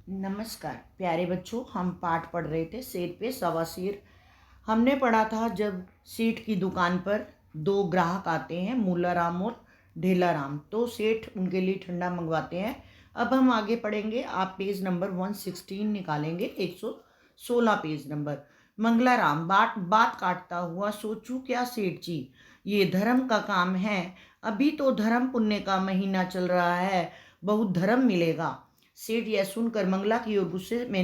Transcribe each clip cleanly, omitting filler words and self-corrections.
नमस्कार प्यारे बच्चों, हम पाठ पढ़ रहे थे शेर पे सवा शेर। हमने पढ़ा था जब सेठ की दुकान पर दो ग्राहक आते हैं, मूला राम और ढेला राम, तो सेठ उनके लिए ठंडा मंगवाते हैं। अब हम आगे पढ़ेंगे। आप पेज नंबर 116 निकालेंगे, 116 पेज नंबर। मंगला राम बात बात काटता हुआ, सोचूं क्या सेठ जी, ये धर्म का काम है। अभी तो धर्म पुण्य का महीना चल रहा है, बहुत धर्म मिलेगा। सेठ यह सुनकर मंगला की ओर गुस्से में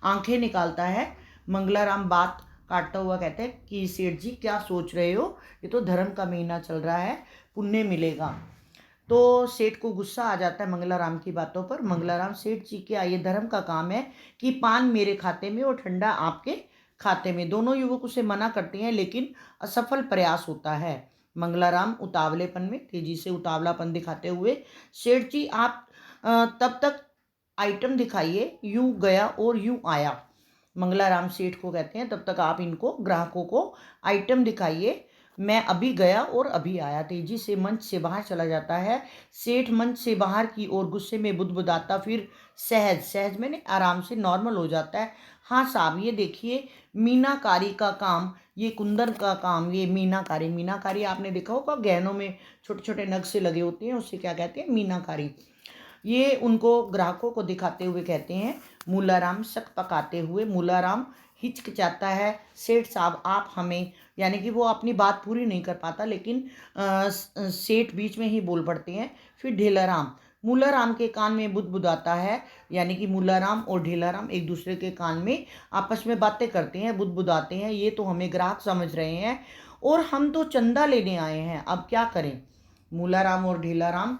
आंखें निकालता है। मंगला राम बात काटता हुआ कहते हैं कि सेठ जी क्या सोच रहे हो, ये तो धर्म का महीना चल रहा है, पुण्य मिलेगा। तो सेठ को गुस्सा आ जाता है मंगला राम की बातों पर। मंगला राम, सेठ जी क्या ये धर्म का काम है कि पान मेरे खाते में और ठंडा आपके खाते में? दोनों युवक उसे मना करते हैं, लेकिन असफल प्रयास होता है। मंगला राम उतावलेपन में तेजी से उतावलापन दिखाते हुए, सेठ जी आप तब तक आइटम दिखाइए, यूं गया और यूं आया। मंगला राम सेठ को कहते हैं, तब तक आप इनको ग्राहकों को आइटम दिखाइए, मैं अभी गया और अभी आया। तेजी से मंच से बाहर चला जाता है। सेठ मंच से बाहर की ओर गुस्से में बुदबुदाता फिर सहज सहज मैंने आराम से नॉर्मल हो जाता है। हाँ साहब, ये देखिए मीनाकारी का काम, ये कुंदन का काम, ये मीनाकारी। मीनाकारी आपने देखा होगा, गहनों में छोटे छोटे नग से लगे होते हैं, उससे क्या कहते हैं? मीनाकारी। ये उनको ग्राहकों को दिखाते हुए कहते हैं। मूलाराम शक पकाते हुए, मूलाराम हिचकिचाता है, सेठ साहब आप हमें, यानी कि वो अपनी बात पूरी नहीं कर पाता, लेकिन सेठ बीच में ही बोल पड़ते हैं। फिर ढेलाराम, मूलाराम के कान में बुदबुदाता है, यानी कि मूलाराम और ढेलाराम एक दूसरे के कान में आपस में बातें करते हैं, बुदबुदाते हैं। ये तो हमें ग्राहक समझ रहे हैं और हम तो चंदा लेने आए हैं, अब क्या करें? मूलाराम और ढेलाराम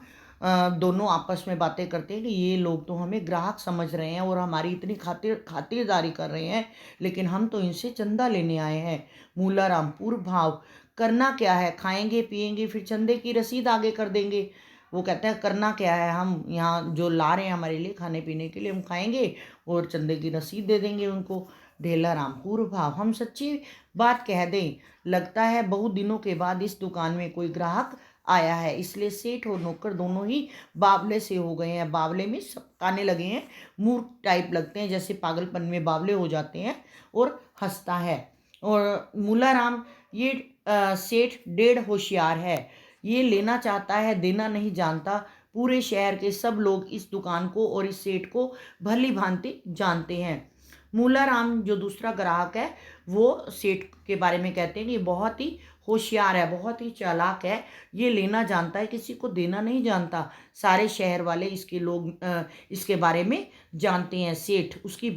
दोनों आपस में बातें करते हैं कि ये लोग तो हमें ग्राहक समझ रहे हैं और हमारी इतनी खातिरदारी कर रहे हैं, लेकिन हम तो इनसे चंदा लेने आए हैं। मूलाराम पूर्व भाव, करना क्या है, खाएंगे पिएंगे फिर चंदे की रसीद आगे कर देंगे। वो कहता है करना क्या है, हम यहाँ जो ला रहे हैं हमारे लिए खाने पीने के लिए, हम खाएंगे और चंदे की रसीद दे देंगे उनको। ढेलाराम पूर्व भाव, हम सच्ची बात कह दें, लगता है बहुत दिनों के बाद इस दुकान में कोई ग्राहक आया है, इसलिए सेठ और नौकर दोनों ही बावले से हो गए हैं। बावले में सबकाने लगे हैं, मूर्ख टाइप लगते हैं, जैसे पागलपन में बावले हो जाते हैं, और हंसता है। और मूलाराम, ये सेठ डेढ़ होशियार है, ये लेना चाहता है देना नहीं जानता। पूरे शहर के सब लोग इस दुकान को और इस सेठ को भली भांति जानते हैं। मूलाराम जो दूसरा ग्राहक है, वो सेठ के बारे में कहते हैं कि ये बहुत ही होशियार है, बहुत ही चालाक है, ये लेना जानता है, किसी को देना नहीं जानता। सारे शहर वाले इसके बारे में जानते हैं। सेठ उनकी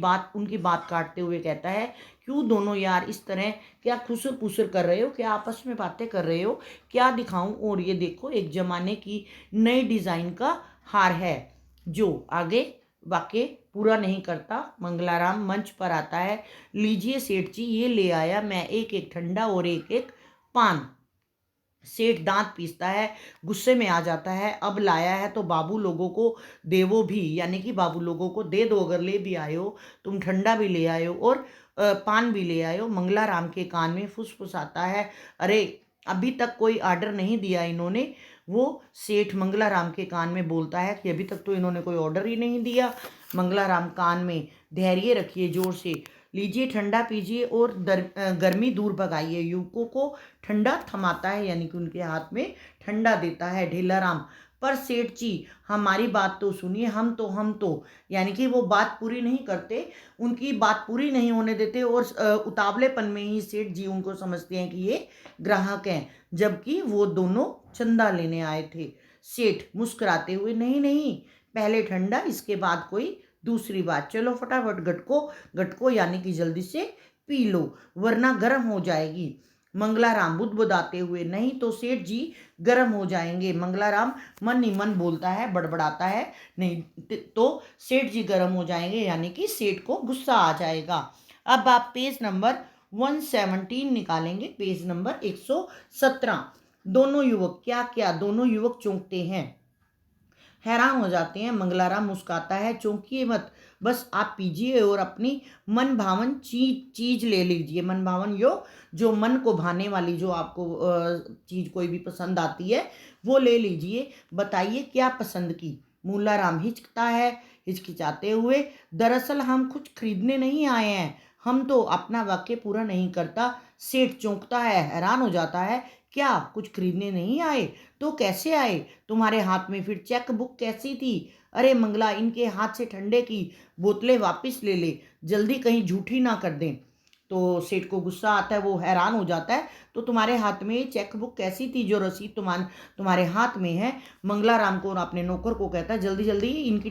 बात काटते हुए कहता है, क्यों दोनों यार इस तरह क्या खुसर पुसर कर रहे हो, क्या आपस में बातें कर रहे हो? क्या दिखाऊं? और ये देखो, एक जमाने की नई डिजाइन का हार है जो आगे वाक्य पूरा नहीं करता। मंगलाराम मंच पर आता है, लीजिए सेठ जी, ये ले आया मैं, एक एक ठंडा और एक एक पान। सेठ दांत पीसता है, गुस्से में आ जाता है, अब लाया है तो बाबू लोगों को देवो भी, यानी कि बाबू लोगों को दे दो, अगर ले भी आए हो तुम, ठंडा भी ले आए हो और पान भी ले आए हो। मंगलाराम के कान में फुसफुसाता है, अरे अभी तक कोई ऑर्डर नहीं दिया इन्होंने। वो सेठ मंगलाराम के कान में बोलता है कि अभी तक तो इन्होंने कोई ऑर्डर ही नहीं दिया। मंगलाराम कान में, धैर्य रखिए, जोर से लीजिए, ठंडा पीजिए और गर्मी दूर भगाइए। युवकों को ठंडा थमाता है, यानी कि उनके हाथ में ठंडा देता है ढेलाराम। पर सेठ जी हमारी बात तो सुनिए, हम तो, यानी कि वो बात पूरी नहीं करते, उनकी बात पूरी नहीं होने देते, और उतावलेपन में ही सेठ जी उनको समझते हैं कि ये ग्राहक हैं, जबकि वो दोनों चंदा लेने आए थे। सेठ मुस्कुराते हुए, नहीं नहीं, पहले ठंडा इसके बाद कोई दूसरी बात, चलो फटाफट गटको गटको, यानी कि जल्दी से पी लो वरना गर्म हो जाएगी। मंगलाराम बुदबुदाते हुए, नहीं तो सेठ जी गर्म हो जाएंगे। मंगलाराम मन ही मन बोलता है, बड़बड़ाता है, नहीं तो सेठ जी गर्म हो जाएंगे, यानी कि सेठ को गुस्सा आ जाएगा। अब आप पेज नंबर 117 निकालेंगे, पेज नंबर 117। दोनों युवक, क्या क्या दोनों युवक चौंकते हैं, हैरान हो जाते हैं। मंगलाराम मुस्काता है, चौंकिए मत, बस आप पीजिए और अपनी मन भावन चीज ले लीजिए। मन भावन जो मन को भाने वाली, जो आपको चीज कोई भी पसंद आती है वो ले लीजिए। बताइए क्या पसंद की? मूलाराम हिचकता है, हिचकिचाते हुए, दरअसल हम कुछ खरीदने नहीं आए हैं। हम तो अपना वाक्य पूरा नहीं करता। सेठ चौंकता है, हैरान हो जाता है। क्या कुछ खरीदने नहीं आए? तो कैसे आए? तुम्हारे हाथ में फिर चेक बुक कैसी थी? अरे मंगला, इनके हाथ से ठंडे की बोतलें वापस ले ले, जल्दी कहीं झूठी ना कर दें। तो सेठ को गुस्सा आता है, वो हैरान हो जाता है। तो तुम्हारे हाथ में ये चेक बुक कैसी थी जो रसीद तुम्हारे हाथ में है? मंगला राम को और अपने नौकर को कहता है, जल्दी जल्दी इनकी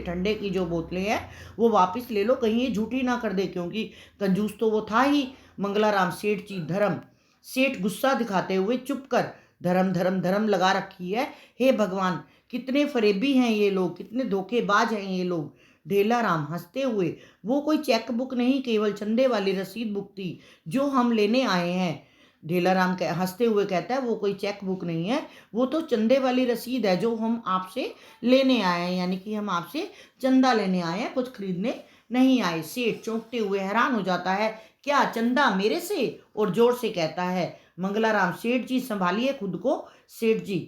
ठंडे की जो बोतलें हैं वो वापस ले लो, कहीं ये झूठी ना कर दे, क्योंकि कंजूस तो वो था ही। मंगला राम, सेठ जी धर्म। सेठ गुस्सा दिखाते हुए, चुप कर, धर्म धर्म धर्म लगा रखी है। हे भगवान, कितने फरेबी हैं ये लोग, कितने धोखेबाज हैं ये लोग। ढेलाराम हंसते हुए, वो कोई चेक बुक नहीं, केवल चंदे वाली रसीद बुक थी जो हम लेने आए हैं। ढेलाराम हंसते हुए कहता है, वो कोई चेक बुक नहीं है, वो तो चंदे वाली रसीद है जो हम आपसे लेने आए हैं, यानी कि हम आपसे चंदा लेने आए हैं, कुछ खरीदने नहीं आए। सेठ चौंकते हुए हैरान हो जाता है, क्या चंदा मेरे से? और जोर से कहता है, मंगलाराम, सेठ जी संभालिए खुद को, सेठ जी।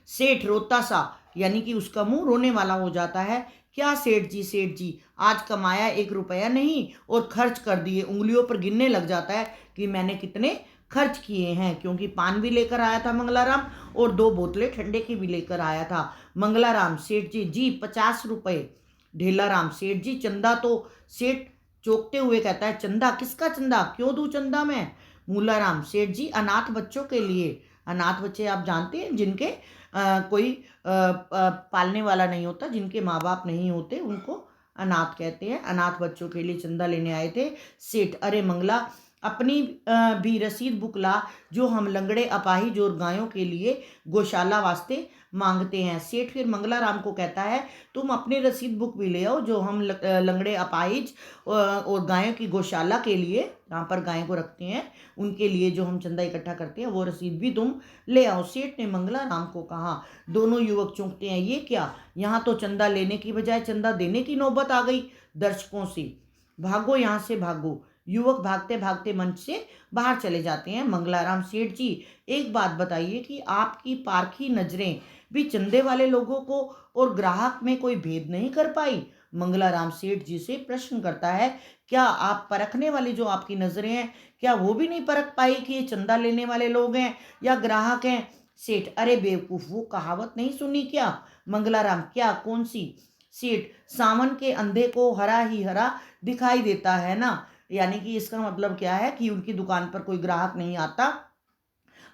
सेठ रोता सा, यानी कि उसका मुंह रोने वाला हो जाता है। क्या सेठ जी, सेठ जी, आज कमाया 1 रुपया नहीं और खर्च कर दिए। उंगलियों पर गिनने लग जाता है कि मैंने कितने खर्च किए हैं, क्योंकि पान भी लेकर आया था मंगलाराम और 2 बोतलें ठंडे की भी लेकर आया था। मंगलाराम, सेठ जी, जी 50 रुपये। ढेलाराम, सेठ जी चंदा तो। सेठ चौंकते हुए कहता है, चंदा? किसका चंदा? क्यों दूं चंदा मैं? मूलाराम, सेठ जी अनाथ बच्चों के लिए। अनाथ बच्चे आप जानते हैं, जिनके कोई पालने वाला नहीं होता, जिनके माँ बाप नहीं होते, उनको अनाथ कहते हैं। अनाथ बच्चों के लिए चंदा लेने आए थे। सेठ, अरे मंगला, अपनी भी रसीद बुक ला, जो हम लंगड़े अपाहिज और गायों के लिए गौशाला वास्ते मांगते हैं। सेठ फिर मंगला राम को कहता है, तुम अपनी रसीद बुक भी ले आओ, जो हम लंगड़े अपाहिज और गायों की गौशाला के लिए, जहाँ पर गाय को रखते हैं, उनके लिए जो हम चंदा इकट्ठा करते हैं, वो रसीद भी तुम ले आओ। सेठ ने मंगला राम को कहा। दोनों युवक चौंकते हैं, ये क्या? यहाँ तो चंदा लेने की बजाय चंदा देने की नौबत आ गई दर्शकों से। भागो यहाँ से, भागो। युवक भागते भागते मंच से बाहर चले जाते हैं। मंगलाराम, सेठ जी एक बात बताइए कि आपकी पारखी नजरें भी चंदे वाले लोगों को और ग्राहक में कोई भेद नहीं कर पाई? मंगलाराम सेठ जी से प्रश्न करता है, क्या आप परखने वाली जो आपकी नजरें हैं, क्या वो भी नहीं परख पाई कि ये चंदा लेने वाले लोग हैं या ग्राहक हैं? सेठ, अरे बेवकूफ, वो कहावत नहीं सुनी क्या? मंगलाराम, क्या, कौन सी? सेठ, सावन के अंधे को हरा ही हरा दिखाई देता है ना। यानी कि इसका मतलब क्या है कि उनकी दुकान पर कोई ग्राहक नहीं आता,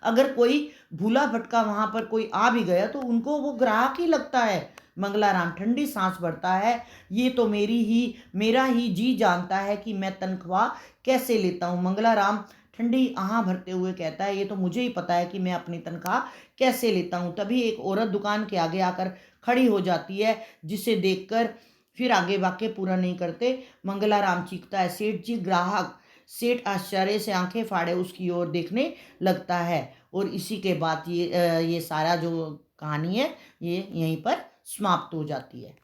अगर कोई भूला भटका वहां पर कोई आ भी गया तो उनको वो ग्राहक ही लगता है। मंगलाराम ठंडी सांस भरता है, ये तो मेरा ही जी जानता है कि मैं तनख्वाह कैसे लेता हूँ। मंगलाराम ठंडी आह भरते हुए कहता है, ये तो मुझे ही पता है कि मैं अपनी तनख्वाह कैसे लेता हूँ। तभी एक औरत दुकान के आगे आकर खड़ी हो जाती है, जिसे देखकर फिर आगे वाक्य पूरा नहीं करते। मंगलाराम चीखता है, सेठ जी, ग्राहक। सेठ आश्चर्य से आंखें फाड़े उसकी ओर देखने लगता है। और इसी के बाद ये सारा जो कहानी है, ये यहीं पर समाप्त हो जाती है।